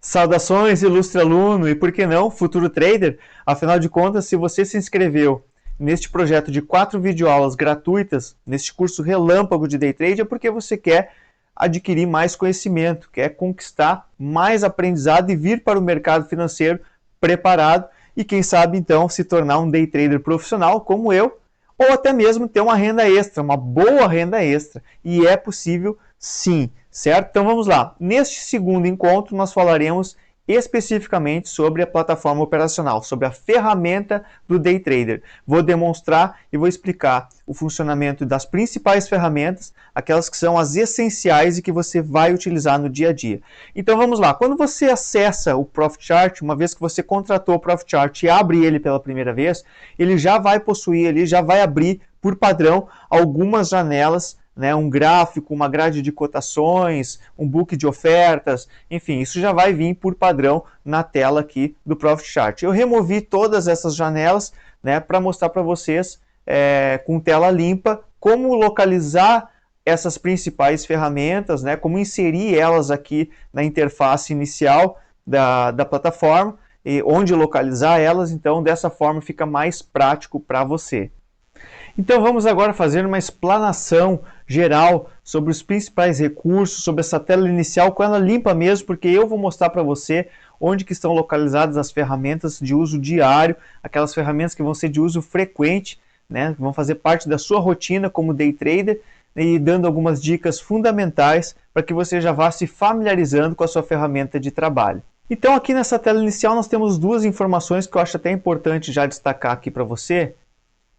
Saudações, ilustre aluno e, por que não, futuro trader? Afinal de contas, se você se inscreveu neste projeto de 4 videoaulas gratuitas, neste curso relâmpago de Day Trade, é porque você quer adquirir mais conhecimento, quer conquistar mais aprendizado e vir para o mercado financeiro preparado e, quem sabe, então, se tornar um Day Trader profissional como eu, ou até mesmo ter uma renda extra, uma boa renda extra. E é possível sim, certo? Então vamos lá. Neste segundo encontro nós falaremos especificamente sobre a plataforma operacional, sobre a ferramenta do Day Trader. Vou demonstrar e vou explicar o funcionamento das principais ferramentas, aquelas que são as essenciais e que você vai utilizar no dia a dia. Então vamos lá. Quando você acessa o Profit Chart, uma vez que você contratou o Profit Chart e abre ele pela primeira vez, ele já vai possuir ali, já vai abrir por padrão algumas janelas, né, um gráfico, uma grade de cotações, um book de ofertas, enfim, isso já vai vir por padrão na tela aqui do Profit Chart. Eu removi todas essas janelas, né, para mostrar para vocês com tela limpa como localizar essas principais ferramentas, né, como inserir elas aqui na interface inicial da plataforma, e onde localizar elas, então dessa forma fica mais prático para você. Então vamos agora fazer uma explanação geral sobre os principais recursos, sobre essa tela inicial, com ela limpa mesmo, porque eu vou mostrar para você onde que estão localizadas as ferramentas de uso diário, aquelas ferramentas que vão ser de uso frequente, né, vão fazer parte da sua rotina como day trader, e dando algumas dicas fundamentais para que você já vá se familiarizando com a sua ferramenta de trabalho. Então aqui nessa tela inicial nós temos duas informações que eu acho até importante já destacar aqui para você.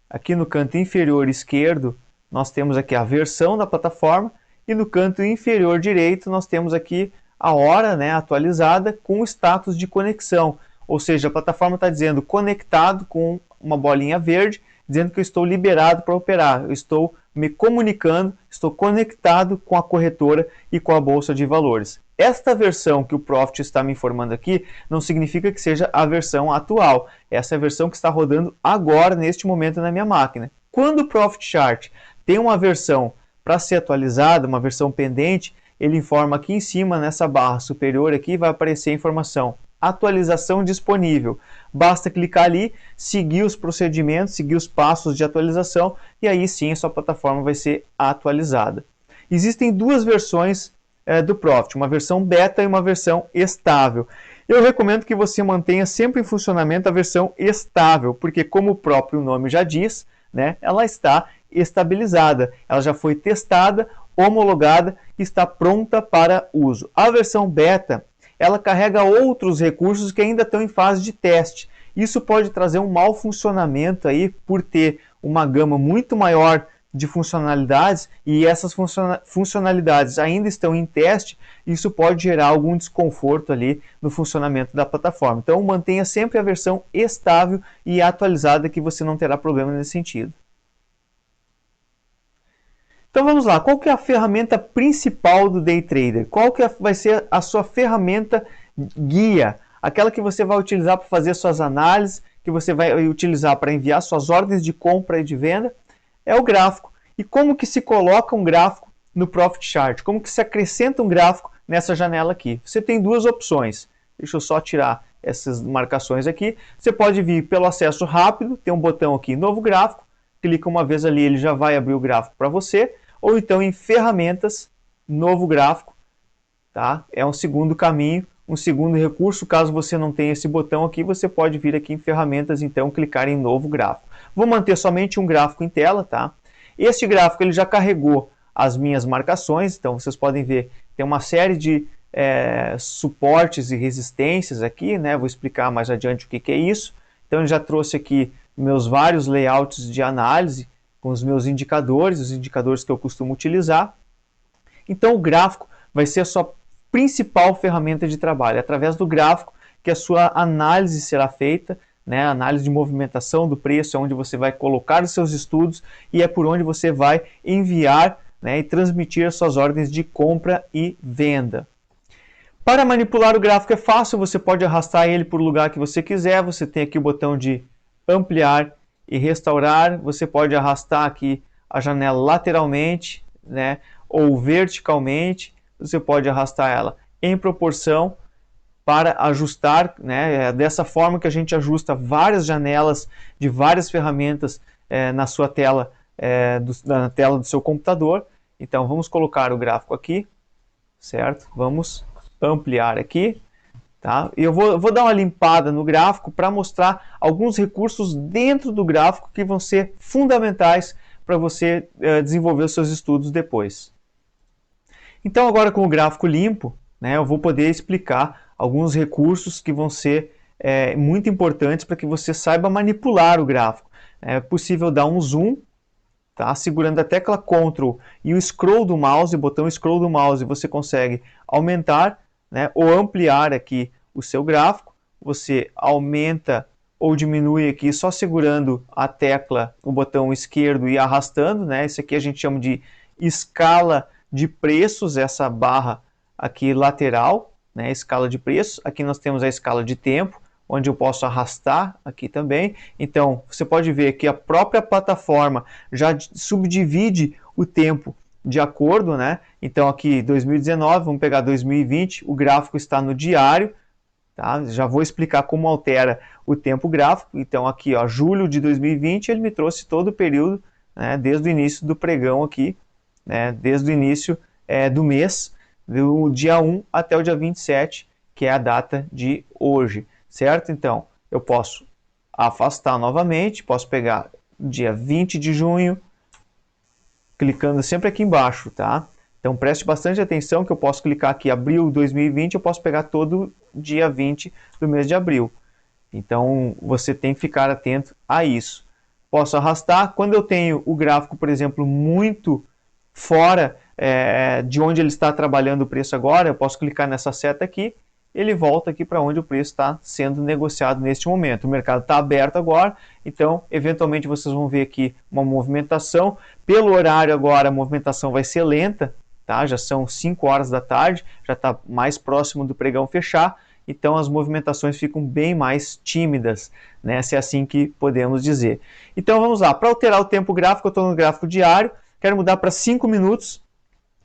Aqui no canto inferior esquerdo, nós temos aqui a versão da plataforma e no canto inferior direito nós temos aqui a hora, né, atualizada com o status de conexão. Ou seja, a plataforma está dizendo conectado com uma bolinha verde, dizendo que eu estou liberado para operar, eu estou me comunicando, estou conectado com a corretora e com a bolsa de valores. Esta versão que o Profit está me informando aqui não significa que seja a versão atual. Essa é a versão que está rodando agora, neste momento, na minha máquina. Quando o Profit Chart tem uma versão para ser atualizada, uma versão pendente, ele informa aqui em cima, nessa barra superior aqui, vai aparecer a informação atualização disponível. Basta clicar ali, seguir os procedimentos, seguir os passos de atualização e aí sim a sua plataforma vai ser atualizada. Existem duas versões do Profit, uma versão beta e uma versão estável. Eu recomendo que você mantenha sempre em funcionamento a versão estável, porque como o próprio nome já diz, né, ela está estabilizada, ela já foi testada, homologada e está pronta para uso. A versão beta, ela carrega outros recursos que ainda estão em fase de teste. Isso pode trazer um mau funcionamento aí por ter uma gama muito maior de funcionalidades e essas funcionalidades ainda estão em teste, isso pode gerar algum desconforto ali no funcionamento da plataforma. Então mantenha sempre a versão estável e atualizada que você não terá problema nesse sentido. Então vamos lá, qual que é a ferramenta principal do Day Trader? Qual que vai ser a sua ferramenta guia? Aquela que você vai utilizar para fazer suas análises, que você vai utilizar para enviar suas ordens de compra e de venda, é o gráfico. E como que se coloca um gráfico no Profit Chart? Como que se acrescenta um gráfico nessa janela aqui? Você tem duas opções. Deixa eu só tirar essas marcações aqui. Você pode vir pelo acesso rápido, tem um botão aqui, novo gráfico, clica uma vez ali, ele já vai abrir o gráfico para você, ou então em ferramentas, novo gráfico, tá? É um segundo caminho, um segundo recurso. Caso você não tenha esse botão aqui, você pode vir aqui em ferramentas, então clicar em novo gráfico. Vou manter somente um gráfico em tela, tá? Este gráfico ele já carregou as minhas marcações, então vocês podem ver, tem uma série de suportes e resistências aqui, né? Vou explicar mais adiante o que é isso. Então ele já trouxe aqui meus vários layouts de análise, com os meus indicadores, os indicadores que eu costumo utilizar. Então o gráfico vai ser a sua principal ferramenta de trabalho, é através do gráfico que a sua análise será feita, né? A análise de movimentação do preço é onde você vai colocar os seus estudos e é por onde você vai enviar, né, e transmitir as suas ordens de compra e venda. Para manipular o gráfico é fácil, você pode arrastar ele por lugar que você quiser, você tem aqui o botão de ampliar e restaurar, você pode arrastar aqui a janela lateralmente, né, ou verticalmente, você pode arrastar ela em proporção para ajustar, né? É dessa forma que a gente ajusta várias janelas de várias ferramentas na sua tela, na tela do seu computador. Então vamos colocar o gráfico aqui, certo? Vamos ampliar aqui. Tá? E eu vou dar uma limpada no gráfico para mostrar alguns recursos dentro do gráfico que vão ser fundamentais para você desenvolver os seus estudos depois. Então agora com o gráfico limpo, né, eu vou poder explicar alguns recursos que vão ser muito importantes para que você saiba manipular o gráfico. É possível dar um zoom, tá? Segurando a tecla Ctrl e o scroll do mouse, o botão scroll do mouse, você consegue aumentar, né, ou ampliar aqui o seu gráfico. Você aumenta ou diminui aqui só segurando a tecla, o botão esquerdo e arrastando, né? Isso aqui a gente chama de escala de preços, essa barra aqui lateral, né? Escala de preços. Aqui nós temos a escala de tempo, onde eu posso arrastar aqui também. Então, você pode ver que a própria plataforma já subdivide o tempo de acordo, né? Então aqui 2019, vamos pegar 2020, o gráfico está no diário, tá? Já vou explicar como altera o tempo gráfico. Então aqui, ó, julho de 2020, ele me trouxe todo o período, né, desde o início do pregão aqui, né, desde o início do mês, do dia 1 até o dia 27, que é a data de hoje, certo? Então eu posso afastar novamente, posso pegar dia 20 de junho, clicando sempre aqui embaixo, tá? Então preste bastante atenção que eu posso clicar aqui abril 2020, eu posso pegar todo dia 20 do mês de abril. Então você tem que ficar atento a isso. Posso arrastar. Quando eu tenho o gráfico, por exemplo, muito fora de onde ele está trabalhando o preço agora, eu posso clicar nessa seta aqui, ele volta aqui para onde o preço está sendo negociado neste momento. O mercado está aberto agora, então eventualmente vocês vão ver aqui uma movimentação. Pelo horário agora a movimentação vai ser lenta, tá? Já são 5 horas da tarde, já está mais próximo do pregão fechar, então as movimentações ficam bem mais tímidas, né? Se é assim que podemos dizer. Então vamos lá, para alterar o tempo gráfico, eu estou no gráfico diário, quero mudar para 5 minutos,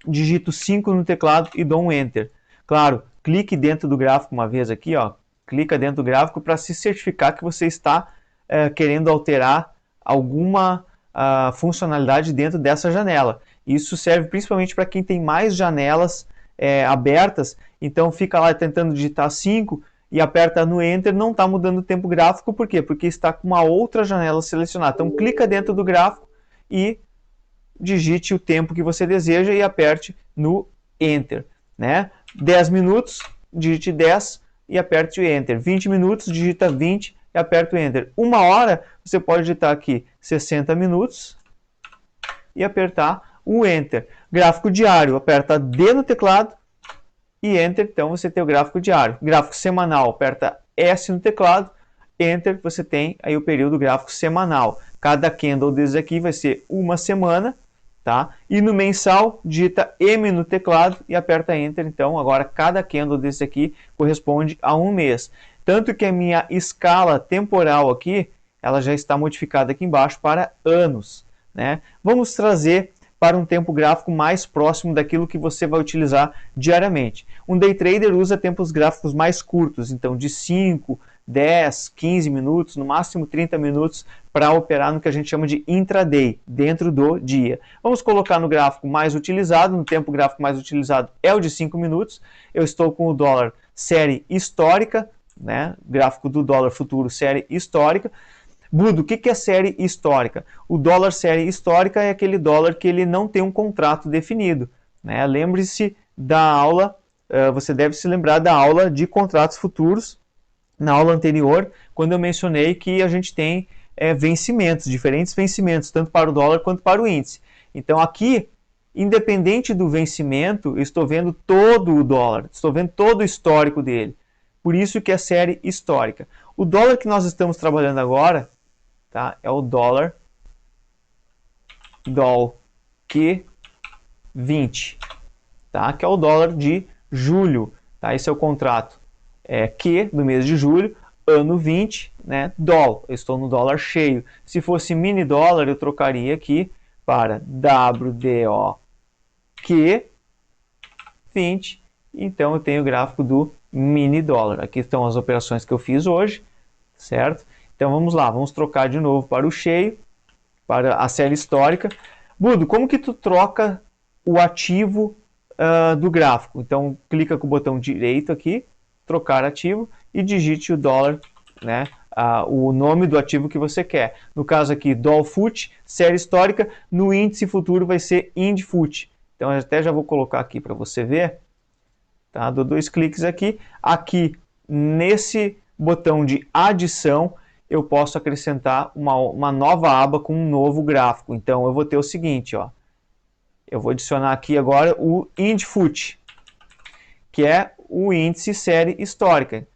digito 5 no teclado e dou um Enter. Claro, clique dentro do gráfico uma vez aqui, ó, clica dentro do gráfico para se certificar que você está querendo alterar alguma funcionalidade dentro dessa janela. Isso serve principalmente para quem tem mais janelas abertas, então fica lá tentando digitar 5 e aperta no Enter, não está mudando o tempo gráfico, por quê? Porque está com uma outra janela selecionada. Então clica dentro do gráfico e digite o tempo que você deseja e aperte no Enter, né? 10 minutos, digite 10 e aperte o Enter. 20 minutos, digita 20 e aperte o Enter. 1 hora, você pode digitar aqui 60 minutos e apertar o Enter. Gráfico diário, aperta D no teclado e Enter, então você tem o gráfico diário. Gráfico semanal, aperta S no teclado, Enter, você tem aí o período gráfico semanal. Cada candle desses aqui vai ser uma semana, tá? E no mensal, digita M no teclado e aperta Enter. Então, agora cada candle desse aqui corresponde a um mês. Tanto que a minha escala temporal aqui, ela já está modificada aqui embaixo para anos, né? Vamos trazer para um tempo gráfico mais próximo daquilo que você vai utilizar diariamente. Um day trader usa tempos gráficos mais curtos, então de 5, 10, 15 minutos, no máximo 30 minutos, para operar no que a gente chama de intraday, dentro do dia. Vamos colocar no gráfico mais utilizado, no tempo gráfico mais utilizado é o de 5 minutos. Eu estou com o dólar série histórica, né? Gráfico do dólar futuro série histórica. Budo, o que é série histórica? O dólar série histórica é aquele dólar que ele não tem um contrato definido, né? Lembre-se da aula, você deve se lembrar da aula de contratos futuros, na aula anterior, quando eu mencionei que a gente tem vencimentos, diferentes vencimentos, tanto para o dólar quanto para o índice. Então aqui, independente do vencimento, eu estou vendo todo o dólar, estou vendo todo o histórico dele. Por isso que é série histórica. O dólar que nós estamos trabalhando agora, tá, é o dólar Q20, tá, que é o dólar de julho. Tá, esse é o contrato Q do mês de julho, ano 20, né, dólar. Eu estou no dólar cheio. Se fosse mini dólar, eu trocaria aqui para WDO Q20. Então eu tenho o gráfico do mini dólar. Aqui estão as operações que eu fiz hoje, certo? Então vamos lá, vamos trocar de novo para o cheio, para a série histórica. Budo, como que tu troca o ativo do gráfico? Então clica com o botão direito aqui, trocar ativo, e digite o dólar, né? O nome do ativo que você quer. No caso aqui, DOLFUT, série histórica. No índice futuro vai ser INDFUT. Então eu até já vou colocar aqui para você ver. Tá? Dou 2 cliques aqui. Aqui, nesse botão de adição, eu posso acrescentar uma nova aba com um novo gráfico. Então eu vou ter o seguinte, ó. Eu vou adicionar aqui agora o INDFUT, que é o índice série histórica.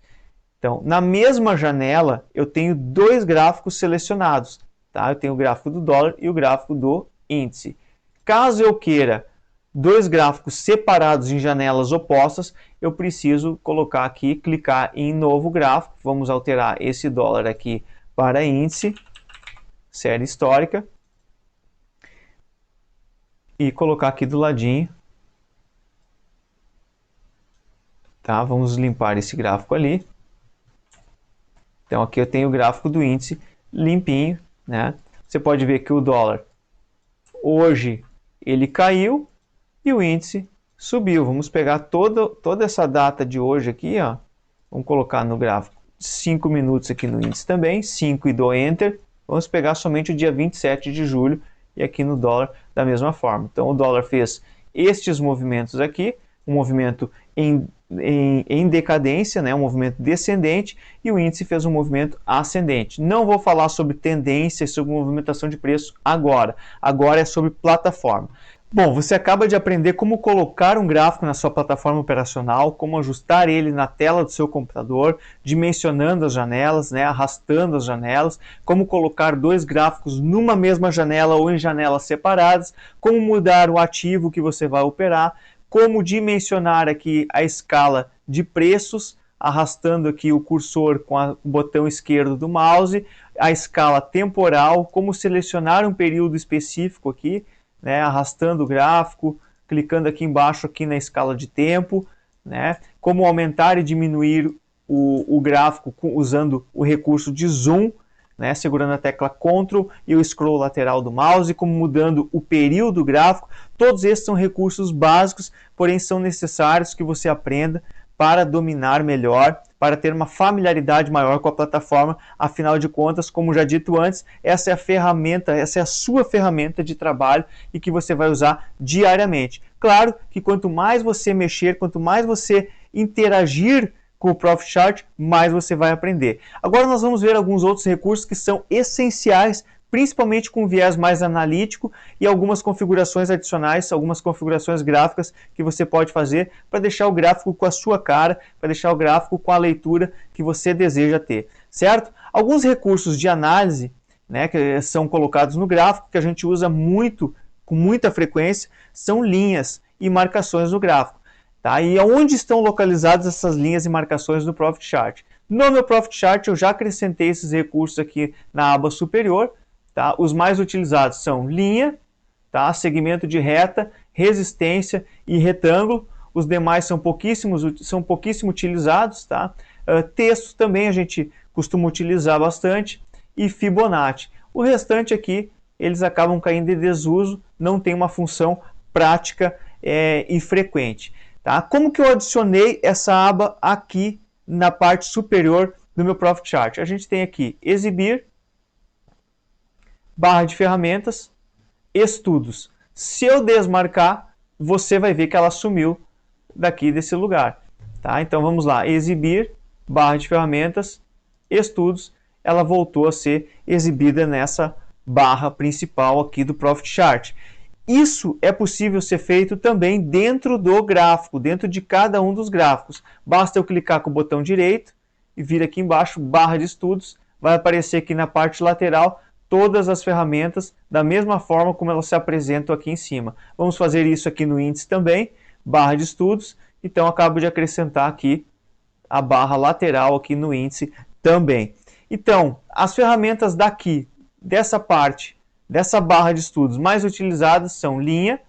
Então, na mesma janela, eu tenho 2 gráficos selecionados. Tá? Eu tenho o gráfico do dólar e o gráfico do índice. Caso eu queira 2 gráficos separados em janelas opostas, eu preciso colocar aqui, clicar em novo gráfico. Vamos alterar esse dólar aqui para índice, série histórica. E colocar aqui do ladinho. Tá? Vamos limpar esse gráfico ali. Então aqui eu tenho o gráfico do índice limpinho, né? Você pode ver que o dólar hoje ele caiu e o índice subiu. Vamos pegar toda essa data de hoje aqui, ó. Vamos colocar no gráfico 5 minutos aqui no índice também, 5 e dou Enter. Vamos pegar somente o dia 27 de julho e aqui no dólar da mesma forma. Então o dólar fez estes movimentos aqui, um movimento em decadência, né, um movimento descendente, e o índice fez um movimento ascendente. Não vou falar sobre tendência e sobre movimentação de preço agora. Agora é sobre plataforma. Bom, você acaba de aprender como colocar um gráfico na sua plataforma operacional, como ajustar ele na tela do seu computador, dimensionando as janelas, né, arrastando as janelas, como colocar 2 gráficos numa mesma janela ou em janelas separadas, como mudar o ativo que você vai operar, como dimensionar aqui a escala de preços, arrastando aqui o cursor com o botão esquerdo do mouse, a escala temporal, como selecionar um período específico aqui, né, arrastando o gráfico, clicando aqui embaixo aqui na escala de tempo, né, como aumentar e diminuir o gráfico usando o recurso de zoom, né, segurando a tecla Ctrl e o scroll lateral do mouse, como mudando o período gráfico. Todos esses são recursos básicos, porém são necessários que você aprenda para dominar melhor, para ter uma familiaridade maior com a plataforma. Afinal de contas, como já dito antes, essa é a ferramenta, essa é a sua ferramenta de trabalho e que você vai usar diariamente. Claro que quanto mais você mexer, quanto mais você interagir com o Profit Chart, mais você vai aprender. Agora nós vamos ver alguns outros recursos que são essenciais, principalmente com viés mais analítico, e algumas configurações adicionais, algumas configurações gráficas que você pode fazer para deixar o gráfico com a sua cara, para deixar o gráfico com a leitura que você deseja ter, certo? Alguns recursos de análise, né, que são colocados no gráfico, que a gente usa muito, com muita frequência, são linhas e marcações no gráfico. Tá? E onde estão localizadas essas linhas e marcações no Profit Chart? No meu Profit Chart eu já acrescentei esses recursos aqui na aba superior. Tá? Os mais utilizados são linha, tá? Segmento de reta, resistência e retângulo. Os demais são pouquíssimo utilizados. Tá? Texto também a gente costuma utilizar bastante. E Fibonacci. O restante aqui eles acabam caindo em desuso, não tem uma função prática e frequente. Tá? Como que eu adicionei essa aba aqui na parte superior do meu Profit Chart? A gente tem aqui exibir, barra de ferramentas, estudos. Se eu desmarcar, você vai ver que ela sumiu daqui desse lugar. Tá? Então vamos lá, exibir, barra de ferramentas, estudos, ela voltou a ser exibida nessa barra principal aqui do Profit Chart. Isso é possível ser feito também dentro do gráfico, dentro de cada um dos gráficos. Basta eu clicar com o botão direito e vir aqui embaixo, barra de estudos, vai aparecer aqui na parte lateral todas as ferramentas da mesma forma como elas se apresentam aqui em cima. Vamos fazer isso aqui no índice também, barra de estudos, então acabo de acrescentar aqui a barra lateral aqui no índice também. Então, as ferramentas daqui, dessa parte, dessa barra de estudos mais utilizadas são linha,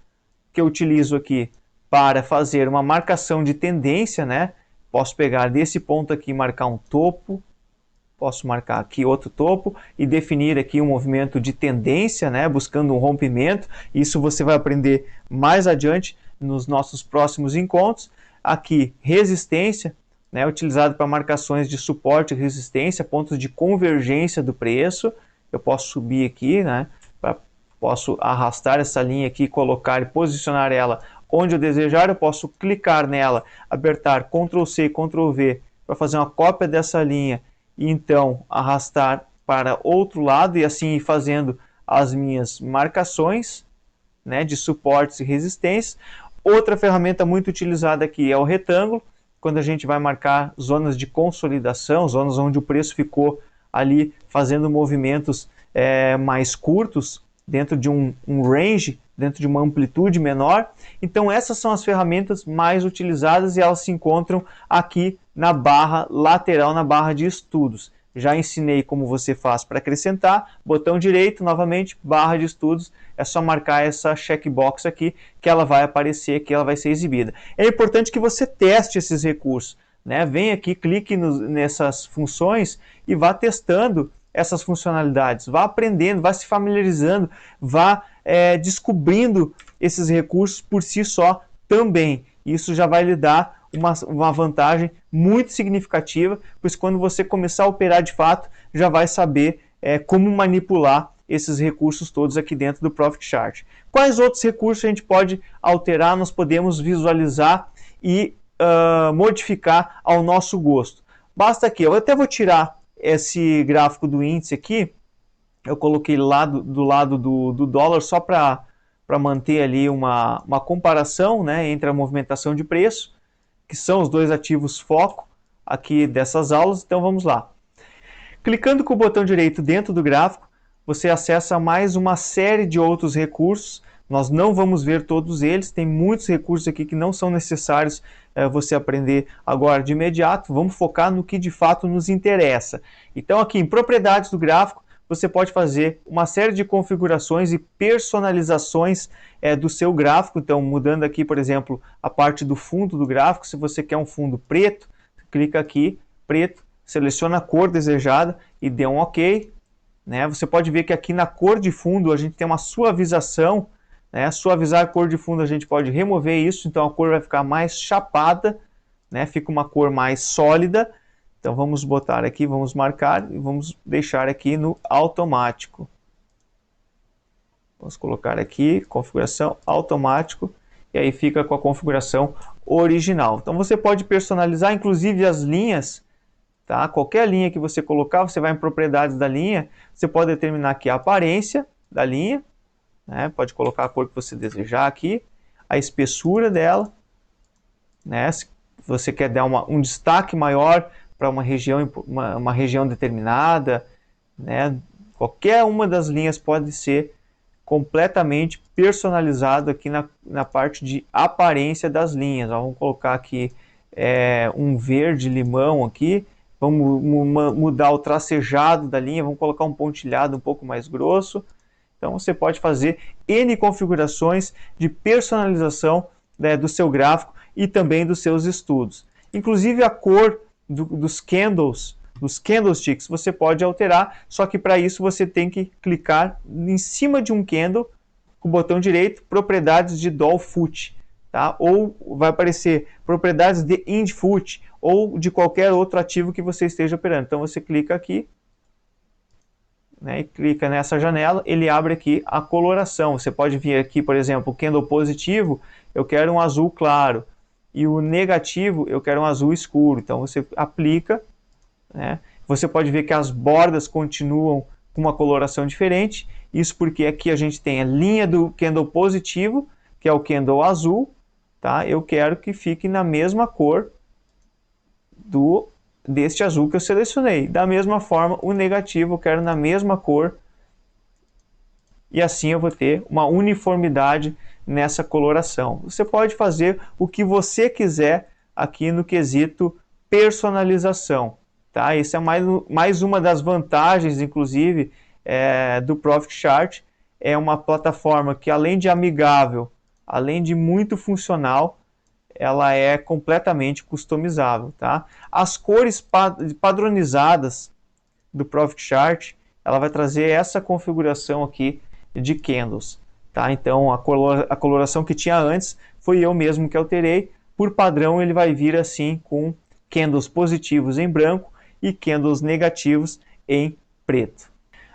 que eu utilizo aqui para fazer uma marcação de tendência, né? Posso pegar desse ponto aqui e marcar um topo, posso marcar aqui outro topo e definir aqui um movimento de tendência, né, buscando um rompimento. Isso você vai aprender mais adiante nos nossos próximos encontros. Aqui, resistência, né, utilizado para marcações de suporte e resistência, pontos de convergência do preço. Eu posso subir aqui, né, posso arrastar essa linha aqui, colocar e posicionar ela onde eu desejar. Eu posso clicar nela, apertar Ctrl C, Ctrl V para fazer uma cópia dessa linha e então arrastar para outro lado e assim ir fazendo as minhas marcações, né, de suportes e resistências. Outra ferramenta muito utilizada aqui é o retângulo, quando a gente vai marcar zonas de consolidação, zonas onde o preço ficou ali fazendo movimentos mais curtos, dentro de um range, dentro de uma amplitude menor. Então essas são as ferramentas mais utilizadas e elas se encontram aqui na barra lateral, na barra de estudos. Já ensinei como você faz para acrescentar, botão direito, novamente, barra de estudos, é só marcar essa checkbox aqui, que ela vai aparecer, que ela vai ser exibida. É importante que você teste esses recursos, né? Vem aqui, clique nessas funções e vá testando essas funcionalidades, vá aprendendo, vá se familiarizando, vá descobrindo esses recursos por si só também. Isso já vai lhe dar uma vantagem muito significativa, pois quando você começar a operar de fato, já vai saber como manipular esses recursos todos aqui dentro do Profit Chart. Quais outros recursos a gente pode alterar, nós podemos visualizar e modificar ao nosso gosto? Basta aqui, eu até vou tirar esse gráfico do índice aqui, eu coloquei do lado do dólar só para manter ali uma comparação, né, entre a movimentação de preço, que são os dois ativos foco aqui dessas aulas. Então vamos lá. Clicando com o botão direito dentro do gráfico, você acessa mais uma série de outros recursos. Nós não vamos ver todos eles, tem muitos recursos aqui que não são necessários você aprender agora de imediato. Vamos focar no que de fato nos interessa. Então aqui em propriedades do gráfico, você pode fazer uma série de configurações e personalizações do seu gráfico. Então, mudando aqui, por exemplo, a parte do fundo do gráfico, se você quer um fundo preto, clica aqui, preto, seleciona a cor desejada e dê um OK. Né? Você pode ver que aqui na cor de fundo a gente tem uma suavização, né? Suavizar a cor de fundo a gente pode remover isso, então a cor vai ficar mais chapada, né? Fica uma cor mais sólida. Então vamos botar aqui, vamos marcar e vamos deixar aqui no automático. Vamos colocar aqui, configuração automático, e aí fica com a configuração original. Então você pode personalizar, inclusive as linhas, tá? Qualquer linha que você colocar, você vai em propriedades da linha, você pode determinar aqui a aparência da linha, né? Pode colocar a cor que você desejar aqui, a espessura dela, né? Se você quer dar um destaque maior para uma região determinada, né? Qualquer uma das linhas pode ser completamente personalizado aqui na parte de aparência das linhas. Vamos colocar aqui um verde limão aqui, vamos mudar o tracejado da linha, vamos colocar um pontilhado um pouco mais grosso. Então você pode fazer N configurações de personalização, né, do seu gráfico e também dos seus estudos. Inclusive a cor dos candles, dos candlesticks, você pode alterar, só que para isso você tem que clicar em cima de um candle com o botão direito, propriedades de Dolphin, tá? Ou vai aparecer propriedades de Indfoot ou de qualquer outro ativo que você esteja operando. Então você clica aqui, né, e clica nessa janela, ele abre aqui a coloração. Você pode vir aqui, por exemplo, o candle positivo, eu quero um azul claro, e o negativo eu quero um azul escuro. Então você aplica, né? Você pode ver que as bordas continuam com uma coloração diferente. Isso porque aqui a gente tem a linha do candle positivo, que é o candle azul, tá? Eu quero que fique na mesma cor deste azul que eu selecionei. Da mesma forma, o negativo eu quero na mesma cor. E assim eu vou ter uma uniformidade nessa coloração. Você pode fazer o que você quiser aqui no quesito personalização. Tá? Essa é mais uma das vantagens, inclusive, do Profit Chart. É uma plataforma que, além de amigável, além de muito funcional, ela é completamente customizável, tá? As cores padronizadas do Profit Chart, ela vai trazer essa configuração aqui de candles, tá? Então a coloração que tinha antes foi eu mesmo que alterei. Por padrão ele vai vir assim com candles positivos em branco e candles negativos em preto.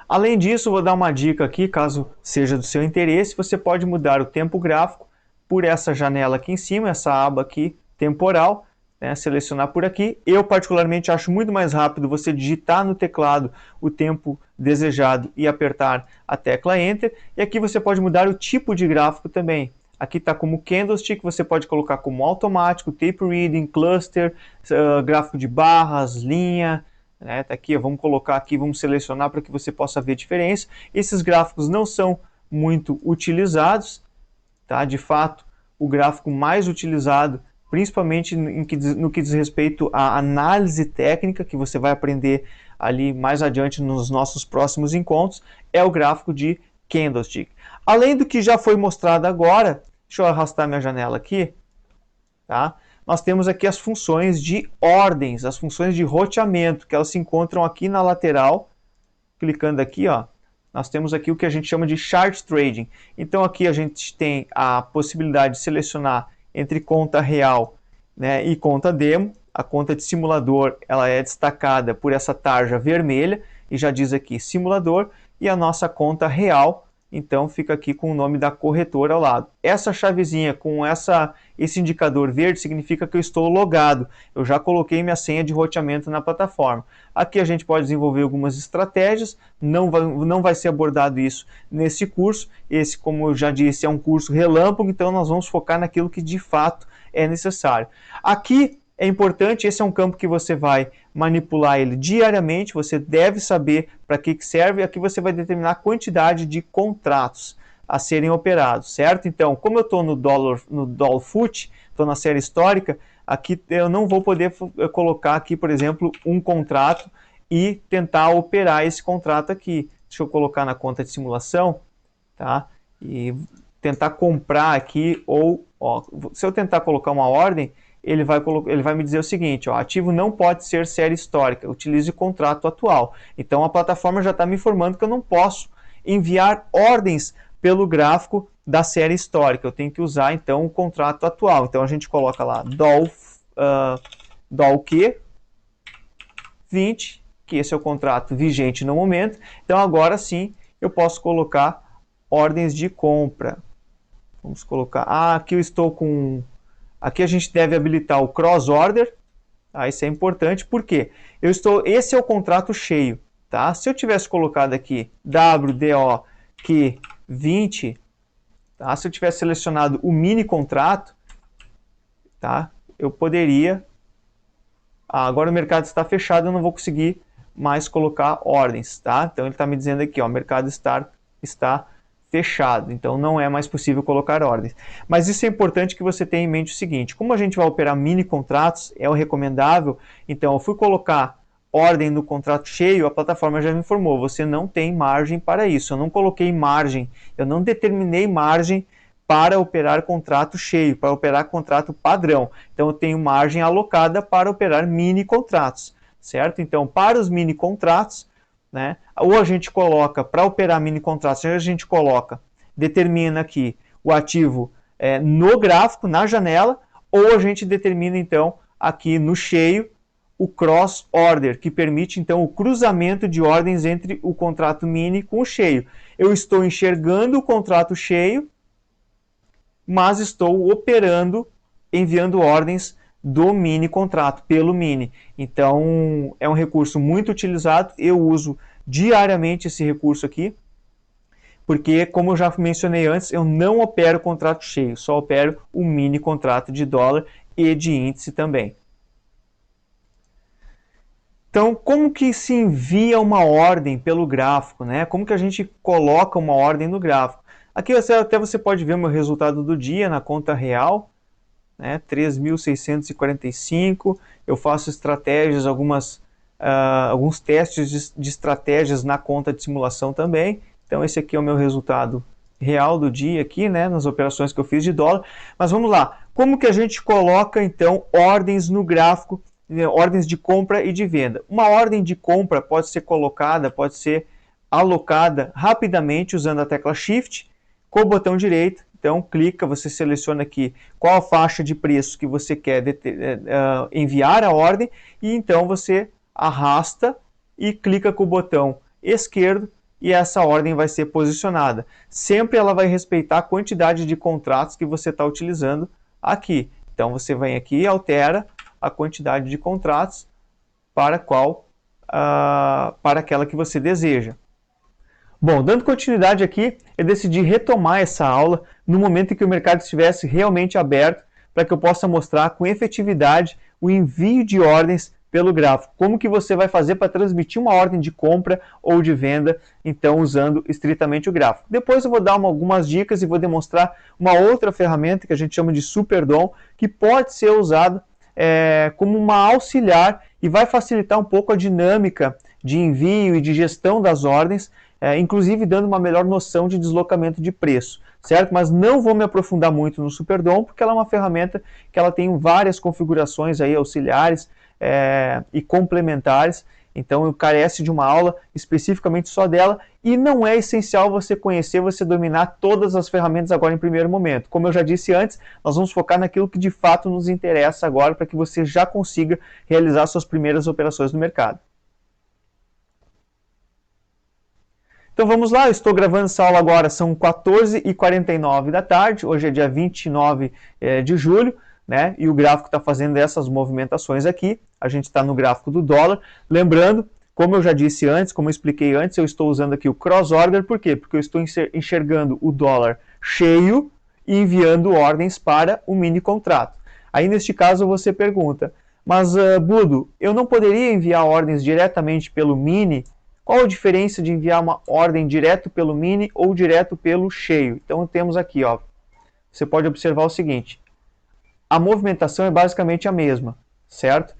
Além disso, vou dar uma dica aqui, caso seja do seu interesse, você pode mudar o tempo gráfico por essa janela aqui em cima, essa aba aqui temporal, né, selecionar por aqui. Eu particularmente acho muito mais rápido você digitar no teclado o tempo desejado e apertar a tecla Enter. E aqui você pode mudar o tipo de gráfico também. Aqui está como Candlestick, você pode colocar como automático, Tape Reading, Cluster, gráfico de barras, linha, né? Tá aqui, vamos colocar aqui, vamos selecionar para que você possa ver a diferença. Esses gráficos não são muito utilizados, tá? De fato, o gráfico mais utilizado, principalmente no que diz respeito à análise técnica, que você vai aprender ali mais adiante nos nossos próximos encontros, é o gráfico de Candlestick. Além do que já foi mostrado agora, deixa eu arrastar minha janela aqui, tá? Nós temos aqui as funções de ordens, as funções de roteamento, que elas se encontram aqui na lateral. Clicando aqui, ó, nós temos aqui o que a gente chama de Chart Trading. Então aqui a gente tem a possibilidade de selecionar entre conta real, né, e conta demo. A conta de simulador, ela é destacada por essa tarja vermelha e já diz aqui simulador, e a nossa conta real, então fica aqui com o nome da corretora ao lado. Essa chavezinha com esse indicador verde significa que eu estou logado. Eu já coloquei minha senha de roteamento na plataforma. Aqui a gente pode desenvolver algumas estratégias, não vai ser abordado isso nesse curso. Esse, como eu já disse, é um curso relâmpago, então nós vamos focar naquilo que de fato é necessário. Aqui é importante, esse é um campo que você vai manipular ele diariamente, você deve saber para que serve, aqui você vai determinar a quantidade de contratos a serem operados, certo? Então, como eu estou no Dollar Foot, estou na série histórica, aqui eu não vou poder colocar aqui, por exemplo, um contrato e tentar operar esse contrato aqui. Deixa eu colocar na conta de simulação, tá? E tentar comprar aqui, ou ó, se eu tentar colocar uma ordem, ele vai me dizer o seguinte, ó, ativo não pode ser série histórica, utilize o contrato atual. Então a plataforma já está me informando que eu não posso enviar ordens pelo gráfico da série histórica, eu tenho que usar então o contrato atual. Então a gente coloca lá DOLQ 20, que esse é o contrato vigente no momento. Então agora sim eu posso colocar ordens de compra. Vamos colocar, aqui eu estou com... Aqui a gente deve habilitar o cross order, tá? Isso é importante, porque esse é o contrato cheio, tá? Se eu tivesse colocado aqui WDOQ20, tá? Se eu tivesse selecionado o mini contrato, tá? Eu poderia... agora o mercado está fechado, eu não vou conseguir mais colocar ordens, tá? Então ele está me dizendo aqui, ó, o mercado está fechado, então não é mais possível colocar ordens. Mas isso é importante que você tenha em mente o seguinte, como a gente vai operar mini contratos, é o recomendável, então eu fui colocar ordem no contrato cheio, a plataforma já me informou, você não tem margem para isso, eu não coloquei margem, eu não determinei margem para operar contrato cheio, para operar contrato padrão, então eu tenho margem alocada para operar mini contratos, certo? Então para os mini contratos, né? Ou a gente coloca, para operar mini contratos, a gente determina aqui o ativo no gráfico, na janela, ou a gente determina então aqui no cheio o cross order, que permite então o cruzamento de ordens entre o contrato mini com o cheio. Eu estou enxergando o contrato cheio, mas estou operando, enviando ordens do mini contrato, pelo mini. Então, é um recurso muito utilizado, eu uso diariamente esse recurso aqui, porque, como eu já mencionei antes, eu não opero contrato cheio, só opero o mini contrato de dólar e de índice também. Então, como que se envia uma ordem pelo gráfico, né? Como que a gente coloca uma ordem no gráfico? Aqui até você pode ver o meu resultado do dia na conta real, né, 3.645, eu faço estratégias, alguns testes de estratégias na conta de simulação também. Então esse aqui é o meu resultado real do dia aqui, né, nas operações que eu fiz de dólar. Mas vamos lá, Como que a gente coloca, então, ordens no gráfico, ordens de compra e de venda? Uma ordem de compra pode ser colocada, pode ser alocada rapidamente usando a tecla Shift com o botão direito. Então, clica, você seleciona aqui qual a faixa de preço que você quer enviar a ordem e então você arrasta e clica com o botão esquerdo e essa ordem vai ser posicionada. Sempre ela vai respeitar a quantidade de contratos que você está utilizando aqui. Então você vem aqui e altera a quantidade de contratos para aquela que você deseja. Bom, dando continuidade aqui, eu decidi retomar essa aula no momento em que o mercado estivesse realmente aberto, para que eu possa mostrar com efetividade o envio de ordens pelo gráfico. Como que você vai fazer para transmitir uma ordem de compra ou de venda, então usando estritamente o gráfico. Depois eu vou dar algumas dicas e vou demonstrar uma outra ferramenta que a gente chama de SuperDOM, que pode ser usado como uma auxiliar e vai facilitar um pouco a dinâmica de envio e de gestão das ordens, inclusive dando uma melhor noção de deslocamento de preço, certo? Mas não vou me aprofundar muito no SuperDOM, porque ela é uma ferramenta que ela tem várias configurações aí auxiliares e complementares, então carece de uma aula especificamente só dela, e não é essencial você conhecer, você dominar todas as ferramentas agora em primeiro momento. Como eu já disse antes, nós vamos focar naquilo que de fato nos interessa agora, para que você já consiga realizar suas primeiras operações no mercado. Então vamos lá, eu estou gravando essa aula agora, são 14h49 da tarde, hoje é dia 29 de julho, né? E o gráfico está fazendo essas movimentações aqui, a gente está no gráfico do dólar. Lembrando, como eu já disse antes, como eu expliquei antes, eu estou usando aqui o cross order, por quê? Porque eu estou enxergando o dólar cheio e enviando ordens para o mini contrato. Aí neste caso você pergunta, mas Budo, eu não poderia enviar ordens diretamente pelo mini? Qual a diferença de enviar uma ordem direto pelo mini ou direto pelo cheio? Então temos aqui, ó, você pode observar o seguinte, a movimentação é basicamente a mesma, certo?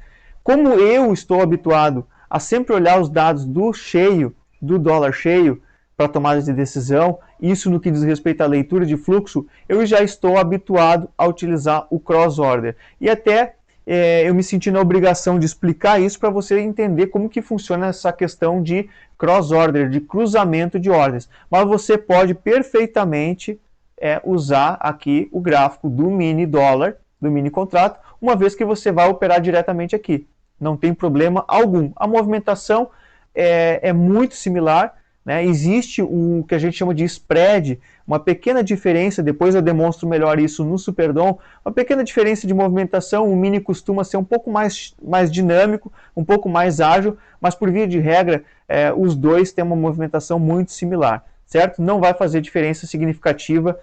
Como eu estou habituado a sempre olhar os dados do cheio, do dólar cheio, para tomadas de decisão, isso no que diz respeito à leitura de fluxo, eu já estou habituado a utilizar o cross order. E até eu me senti na obrigação de explicar isso para você entender como que funciona essa questão de cross order, de cruzamento de ordens. Mas você pode perfeitamente usar aqui o gráfico do mini dólar, do mini contrato, uma vez que você vai operar diretamente aqui. Não tem problema algum. A movimentação é muito similar, né? Existe o que a gente chama de spread, uma pequena diferença, depois eu demonstro melhor isso no SuperDOM, uma pequena diferença de movimentação, o mini costuma ser um pouco mais dinâmico, um pouco mais ágil, mas por via de regra, os dois têm uma movimentação muito similar, certo? Não vai fazer diferença significativa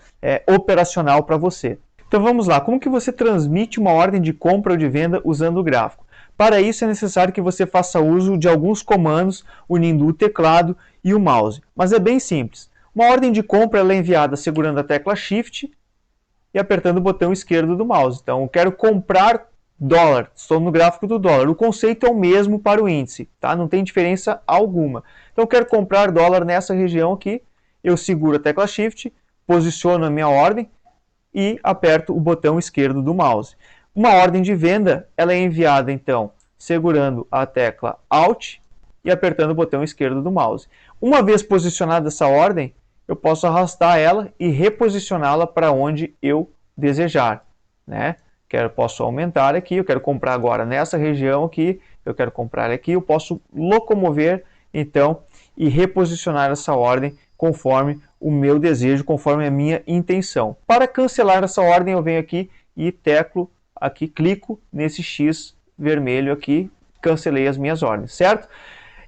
operacional para você. Então vamos lá, como que você transmite uma ordem de compra ou de venda usando o gráfico? Para isso é necessário que você faça uso de alguns comandos unindo o teclado e o mouse, mas é bem simples. Uma ordem de compra ela é enviada segurando a tecla Shift e apertando o botão esquerdo do mouse. Então eu quero comprar dólar, estou no gráfico do dólar. O conceito é o mesmo para o índice, tá? Não tem diferença alguma. Então eu quero comprar dólar nessa região aqui, eu seguro a tecla Shift, posiciono a minha ordem e aperto o botão esquerdo do mouse. Uma ordem de venda ela é enviada então segurando a tecla Alt e apertando o botão esquerdo do mouse. Uma vez posicionada essa ordem, eu posso arrastar ela e reposicioná-la para onde eu desejar, né? Posso aumentar aqui, eu quero comprar agora nessa região aqui, eu quero comprar aqui, eu posso locomover então e reposicionar essa ordem conforme o meu desejo, conforme a minha intenção. Para cancelar essa ordem, eu venho aqui e teclo aqui, clico nesse X vermelho aqui, cancelei as minhas ordens, certo?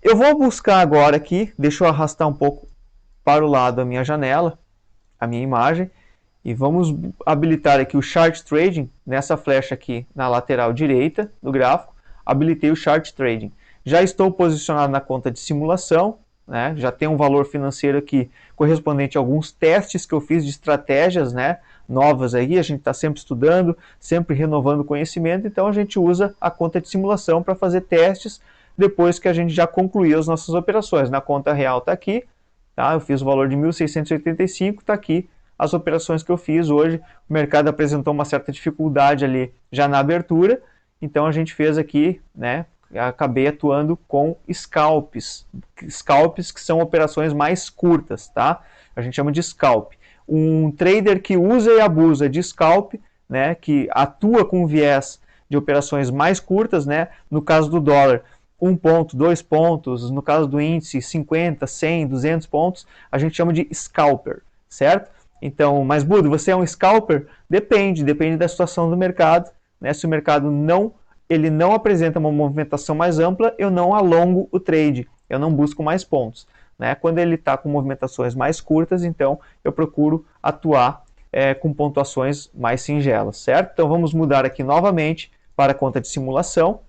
Eu vou buscar agora aqui, deixa eu arrastar um pouco para o lado a minha janela, a minha imagem, e vamos habilitar aqui o Chart Trading, nessa flecha aqui na lateral direita do gráfico, habilitei o Chart Trading. Já estou posicionado na conta de simulação, né? Já tem um valor financeiro aqui correspondente a alguns testes que eu fiz de estratégias, né, novas aí, a gente está sempre estudando, sempre renovando o conhecimento, então a gente usa a conta de simulação para fazer testes depois que a gente já concluiu as nossas operações. Na conta real está aqui, tá? Eu fiz o valor de 1.685, está aqui as operações que eu fiz hoje. O mercado apresentou uma certa dificuldade ali já na abertura, então a gente fez aqui, né, acabei atuando com scalps. Scalps que são operações mais curtas, tá? A gente chama de scalp. Um trader que usa e abusa de scalp, né, que atua com viés de operações mais curtas, né, no caso do dólar, 1 ponto, 2 pontos, no caso do índice, 50, 100, 200 pontos, a gente chama de scalper, certo? Então, mas Budo, você é um scalper? Depende da situação do mercado, né? Se o mercado ele não apresenta uma movimentação mais ampla, eu não alongo o trade, eu não busco mais pontos, né? Quando ele está com movimentações mais curtas, então eu procuro atuar com pontuações mais singelas, certo? Então vamos mudar aqui novamente para a conta de simulação.